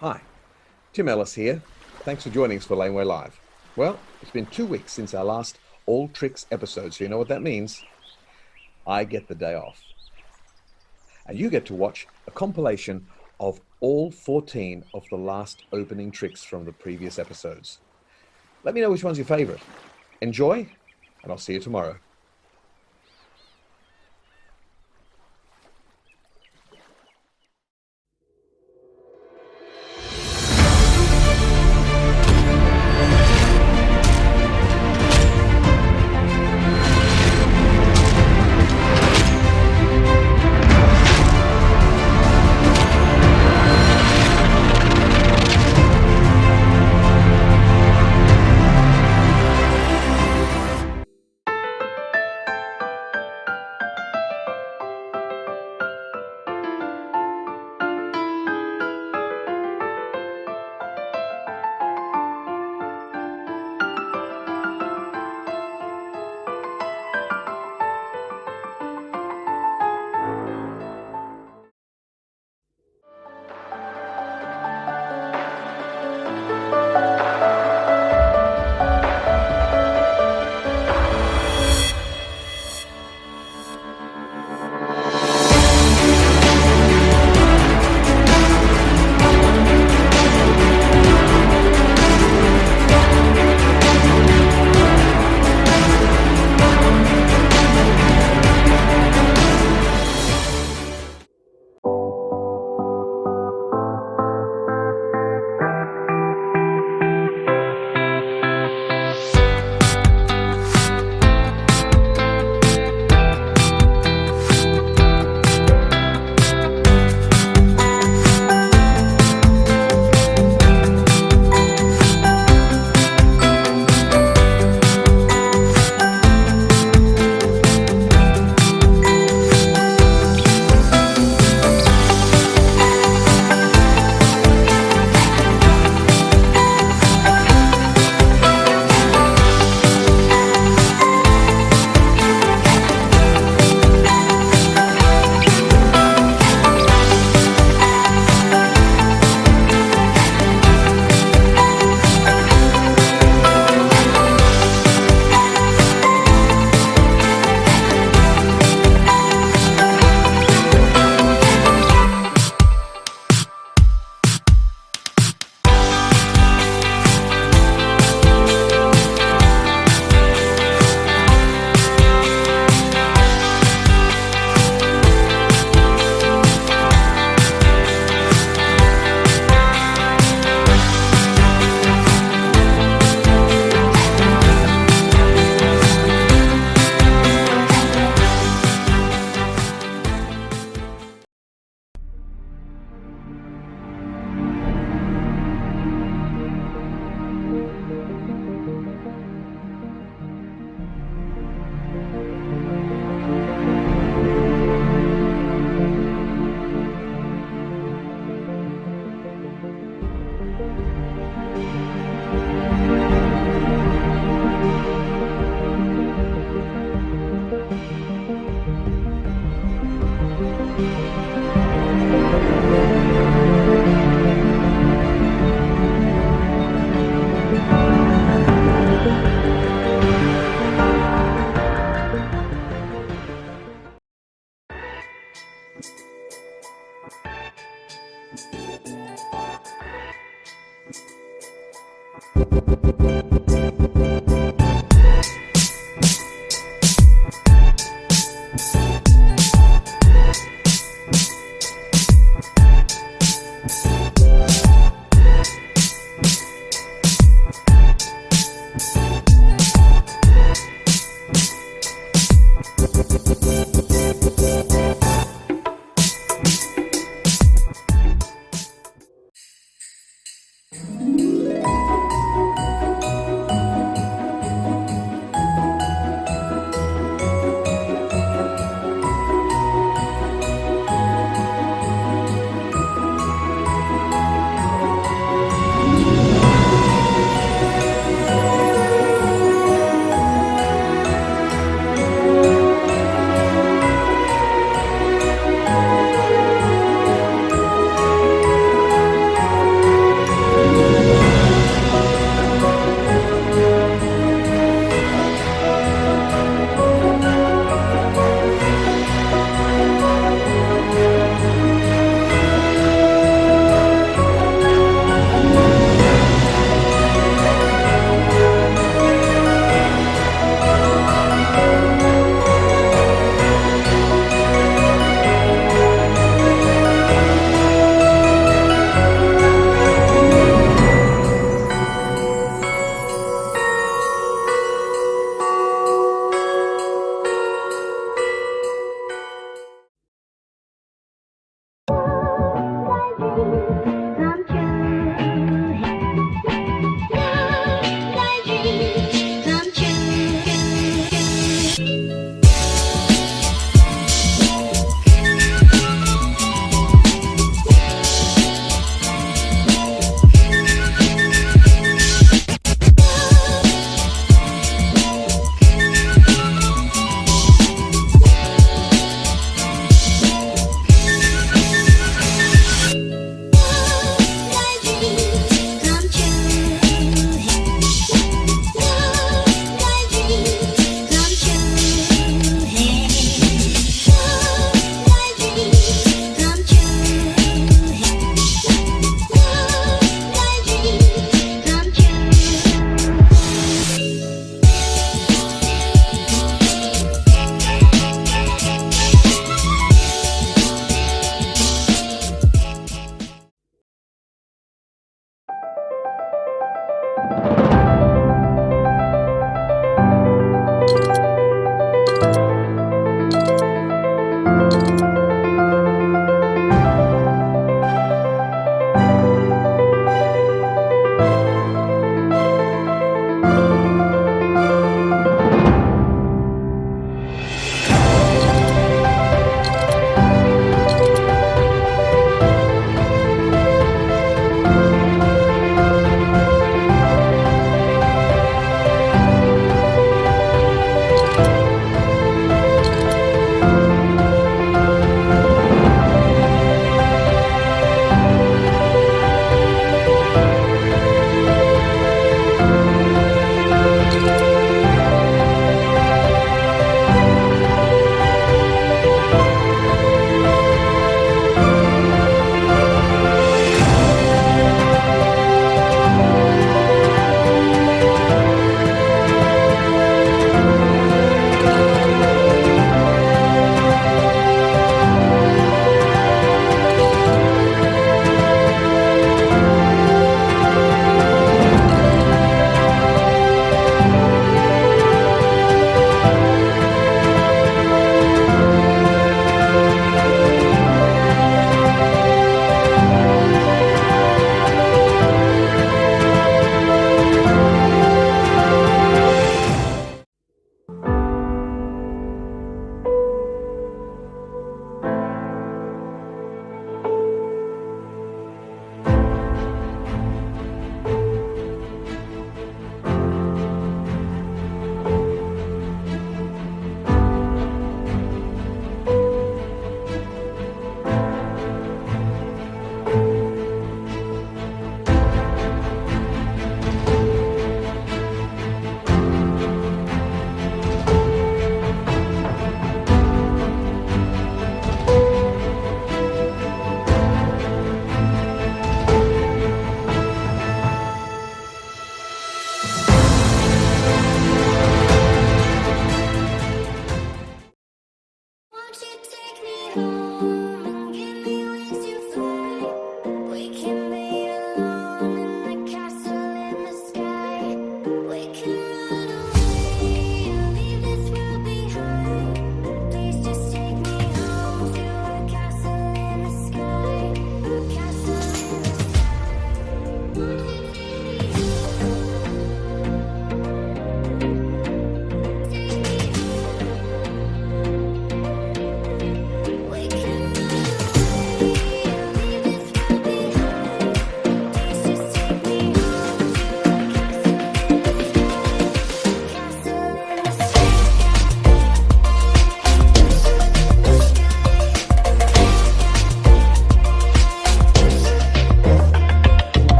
Hi, Tim Ellis here. Thanks for joining us for Laneway Live. Well, it's been 2 weeks since our last All Tricks episode, so you know what that means. I get the day off. And you get to watch a compilation of all 14 of the last opening tricks from the previous episodes. Let me know which one's your favorite. Enjoy, and I'll see you tomorrow.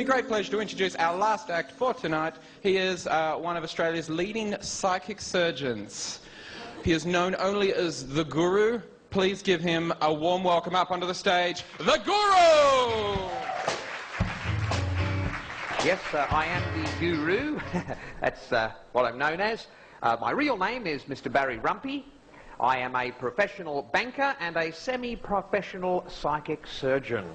great pleasure to introduce our last act for tonight. He is one of Australia's leading psychic surgeons. He is known only as the Guru. Please give him a warm welcome up onto the stage, the Guru! Yes, I am the Guru. That's what I'm known as. My real name is Mr. Barry Rumpy. I am a professional banker and a semi-professional psychic surgeon.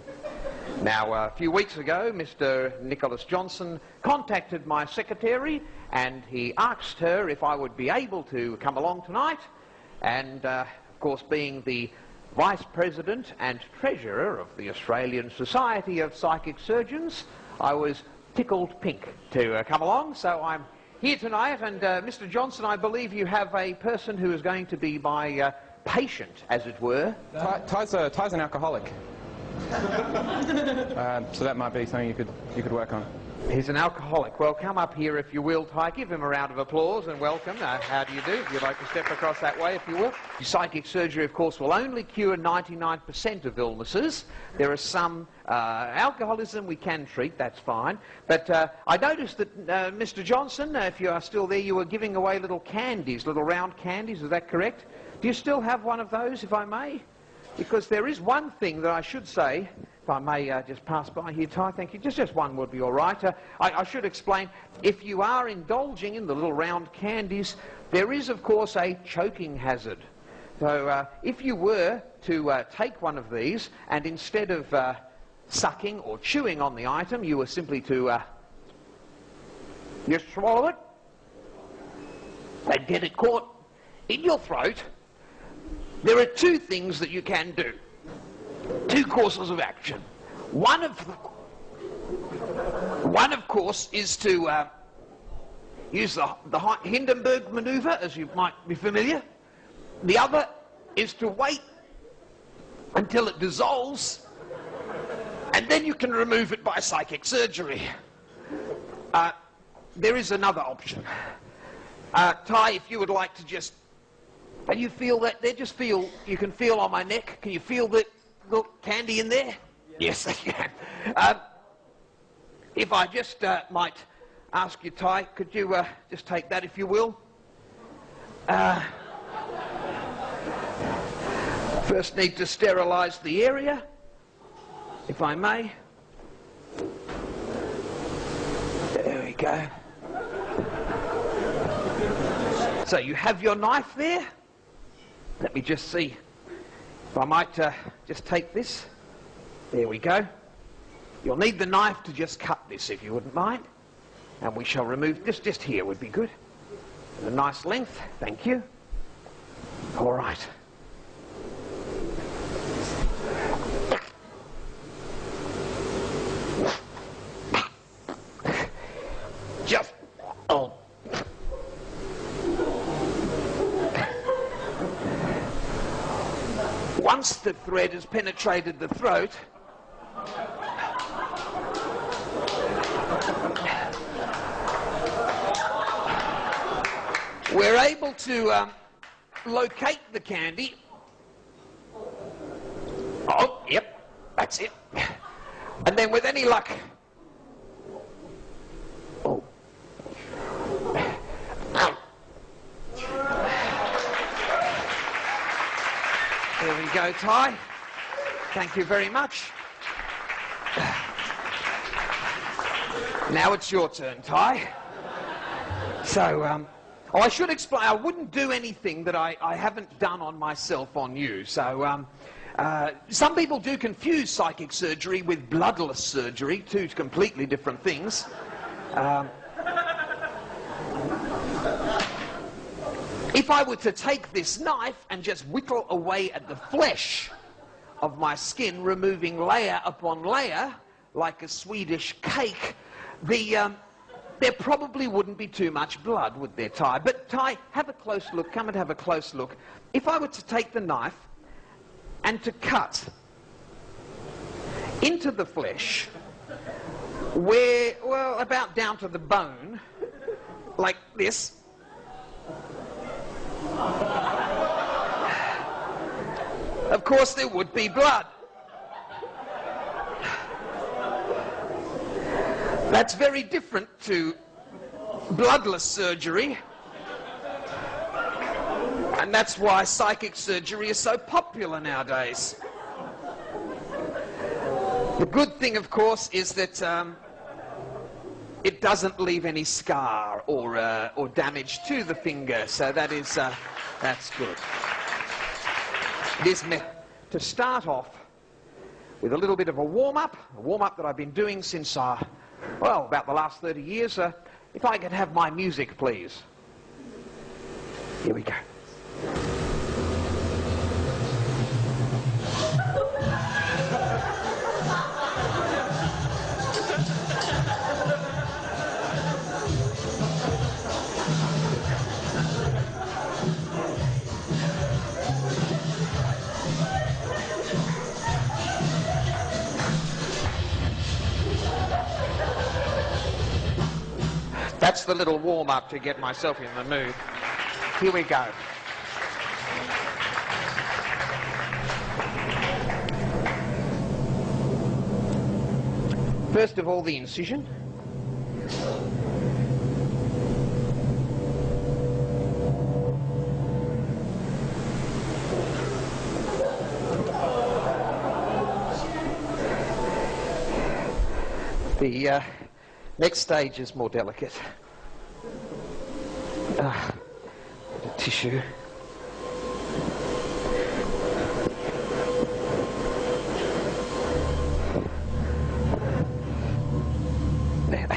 Now, a few weeks ago, Mr. Nicholas Johnson contacted my secretary and he asked her if I would be able to come along tonight. And, of course, being the Vice President and Treasurer of the Australian Society of Psychic Surgeons, I was tickled pink to come along. So I'm here tonight, and Mr. Johnson, I believe you have a person who is going to be my patient, as it were. Ty's an alcoholic. So that might be something you could work on. He's an alcoholic. Well, come up here if you will, Ty. Give him a round of applause and welcome. How do you do? If you'd like to step across that way, if you will. Psychic surgery, of course, will only cure 99% of illnesses. There are some alcoholism we can treat, that's fine. But I noticed that, Mr. Johnson, if you are still there, you were giving away little candies, little round candies, is that correct? Do you still have one of those, if I may? Because there is one thing that I should say, if I may just pass by here, Ty, thank you. Just one would be all right. I should explain, if you are indulging in the little round candies, there is, of course, a choking hazard. So if you were to take one of these, and instead of sucking or chewing on the item, you were simply to just swallow it and get it caught in your throat, there are two things that you can do. Two courses of action. One, of course, is to use the Hindenburg maneuver, as you might be familiar. The other is to wait until it dissolves, and then you can remove it by psychic surgery. There is another option. Ty, if you would like to just... Can you feel that there? Just feel, you can feel on my neck. Can you feel the candy in there? Yes, I can. If I just might ask you, Ty, could you just take that, if you will? First need to sterilise the area, if I may. There we go. So you have your knife there. Let me just see if I might just take this. There we go. You'll need the knife to just cut this, if you wouldn't mind. And we shall remove this. Just here would be good. A nice length. Thank you. All right. Just... Oh. Once the thread has penetrated the throat, we're able to locate the candy. Oh, yep, that's it. And then with any luck... Oh. There we go, Ty. Thank you very much. Now it's your turn, Ty. So, oh, I should explain, I wouldn't do anything that I haven't done on myself on you. So, some people do confuse psychic surgery with bloodless surgery, two completely different things. If I were to take this knife and just whittle away at the flesh of my skin, removing layer upon layer, like a Swedish cake, there probably wouldn't be too much blood, would there, Ty? But Ty, have a close look. Come and have a close look. If I were to take the knife and to cut into the flesh, where, well, about down to the bone, like this, of course there would be blood. That's very different to bloodless surgery. And that's why psychic surgery is so popular nowadays. The good thing, of course, is that it doesn't leave any scar or damage to the finger, so that's good. It is meant to start off with a little bit of a warm-up that I've been doing since, well, about the last 30 years. If I could have my music, please. Here we go. That's the little warm-up to get myself in the mood. Here we go. First of all, the incision. The next stage is more delicate. The tissue. There we go.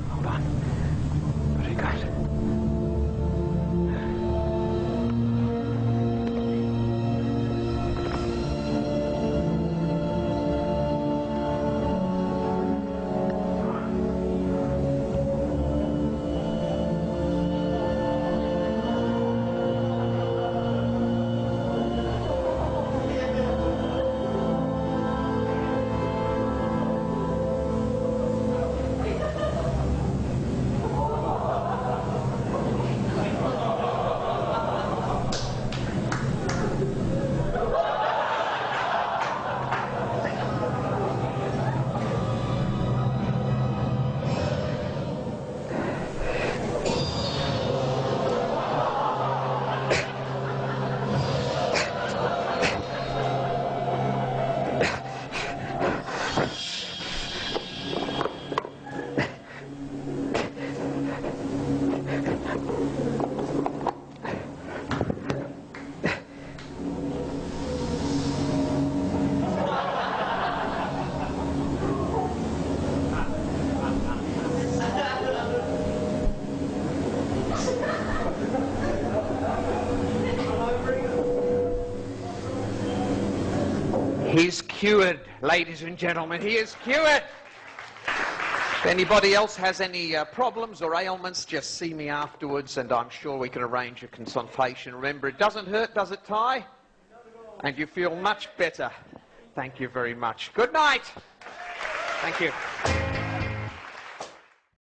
Hold on. Very good. He's cured, ladies and gentlemen. He is cured. If anybody else has any problems or ailments, just see me afterwards and I'm sure we can arrange a consultation. Remember, it doesn't hurt, does it, Ty? And you feel much better. Thank you very much. Good night. Thank you.